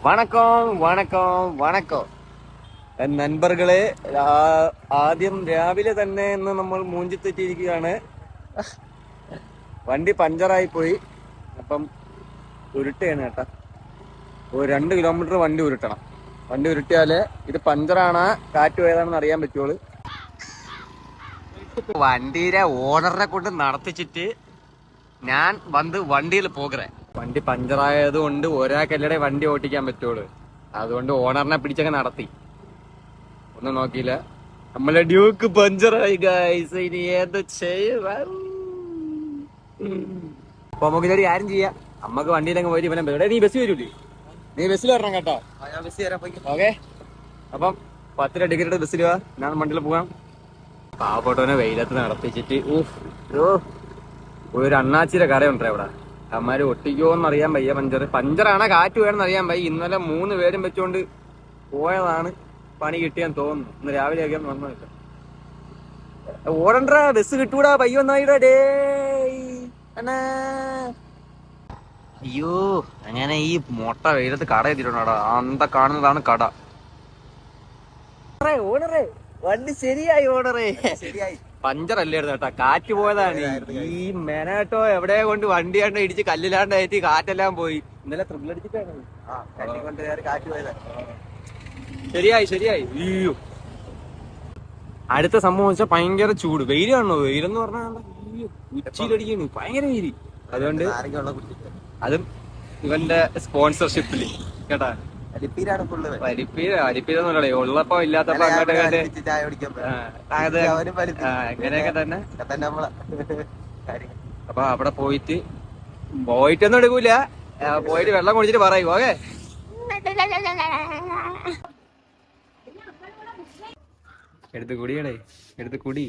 വണക്കം വണക്കം വണക്കം നண்பர்களെ. ആദ്യം രാവിലെ തന്നെ ഇന്ന് നമ്മൾ മൂഞ്ചിത്തെറ്റിയിരിക്കുകയാണ്. വണ്ടി പഞ്ചറായി പോയി. അപ്പം ഉരുട്ടുകയാണ് കേട്ടാ. ഒരു 2 കിലോമീറ്റർ വണ്ടി ഉരുട്ടണം. വണ്ടി ഉരുട്ടിയാലേ ഇത് പഞ്ചറാണ് കാറ്റ് പോയതാണെന്ന് അറിയാൻ പറ്റുള്ളൂ. വണ്ടിയുടെ ഓണറിനെ കൊണ്ട് നടത്തിച്ചിട്ട് ഞാൻ വന്ന് വണ്ടിയിൽ പോകുറേൻ. വണ്ടി പഞ്ചറായത് കൊണ്ട് ഒരാൾക്കല്ലേ വണ്ടി ഓട്ടിക്കാൻ പറ്റുള്ളൂ. അതുകൊണ്ട് ഓണറിനെ പിടിച്ചൊക്കെ നടത്തി. ഒന്നും നോക്കിയില്ല. നമ്മളെ ഡ്യൂക്ക് പഞ്ചറായി ഗൈസ്. ഇനി ഏത് ചെയ്യും? അപ്പൊ നമുക്ക് ഇതൊരു കാര്യം ചെയ്യാം. അമ്മക്ക് വണ്ടിയിലങ്ങ് പോയിട്ട് ഇവനെ നീ ബസ് വരൂലേ? നീ ബസ്സിൽ വരണം കേട്ടോ. ഓക്കെ. അപ്പം 10 രൂപ ടിക്കറ്റ് എടുത്ത് ബസ്സിൽ വാ. ഞാൻ വണ്ടിയിൽ പോവാം. പാവപ്പെട്ടവനെ വെയിലത്ത് നടത്തിച്ചിട്ട് ഒരു അണ്ണാച്ചിയുടെ കടയുണ്ടേ അവിടെ. അമ്മമാര് ഒട്ടിക്കോന്ന് അറിയാൻ വയ്യ. പഞ്ചറാണ് കാറ്റ് വേണമെന്ന് അറിയാൻ വയ്യ. ഇന്നലെ 3 പേരും വെച്ചോണ്ട് പോയതാണ്. പണി കിട്ടിയാൻ തോന്നുന്നു. ഇന്ന് രാവിലെ ആക്കിയാൽ വന്നില്ല. ഓടണ്ടാ, ബസ് കിട്ടൂടാ. പയ്യൊന്നായിടാ ഡേ. അയ്യോ, അങ്ങനെ ഈ മൊട്ട വെയിലത്ത് കട എത്തിയിട്ടുണ്ടോ? അന്ത കാണുന്നതാണ് കട. ഓണറേ, വണ്ടി ശരിയായി ഓണറേ. ശരിയായി. പഞ്ചറല്ലായിരുന്നു കേട്ടാ, കാറ്റ് പോയതാണ്. ഈ മെനാട്ടോ എവിടെ കൊണ്ട് വണ്ടിയാണ്ട് ഇടിച്ച് കല്ലിലാണ്ടായിട്ട് കാറ്റെല്ലാം പോയി. ഇന്നലെ ത്രിബിളടിച്ചിട്ടാണ് കാറ്റ് പോയത്. ശരിയായി ശരിയായി. അയ്യോ, അടുത്ത സംഭവം വെച്ചാൽ ഭയങ്കര ചൂട്. വെയിൽ കാണണോ? വെയിലെന്ന് പറഞ്ഞാൽ ഉച്ചയിലടിക്കാണ്, ഭയങ്കര വെയില്. അതുകൊണ്ട് അതും ഇവന്റെ സ്പോൺസർഷിപ്പില് കേട്ടാ. അരിപ്പീരൊന്നുമല്ലേ ഉള്ളപ്പോ ഇല്ലാത്തപ്പോ അങ്ങനെയൊക്കെ തന്നെ. അപ്പൊ അവിടെ പോയിട്ടൊന്നും എടുക്കൂല. പോയിട്ട് വെള്ളം കുടിച്ചിട്ട് പറയൂ. ഓക്കെ. എടുത്ത് കുടിയടേ, എടുത്ത് കുടി.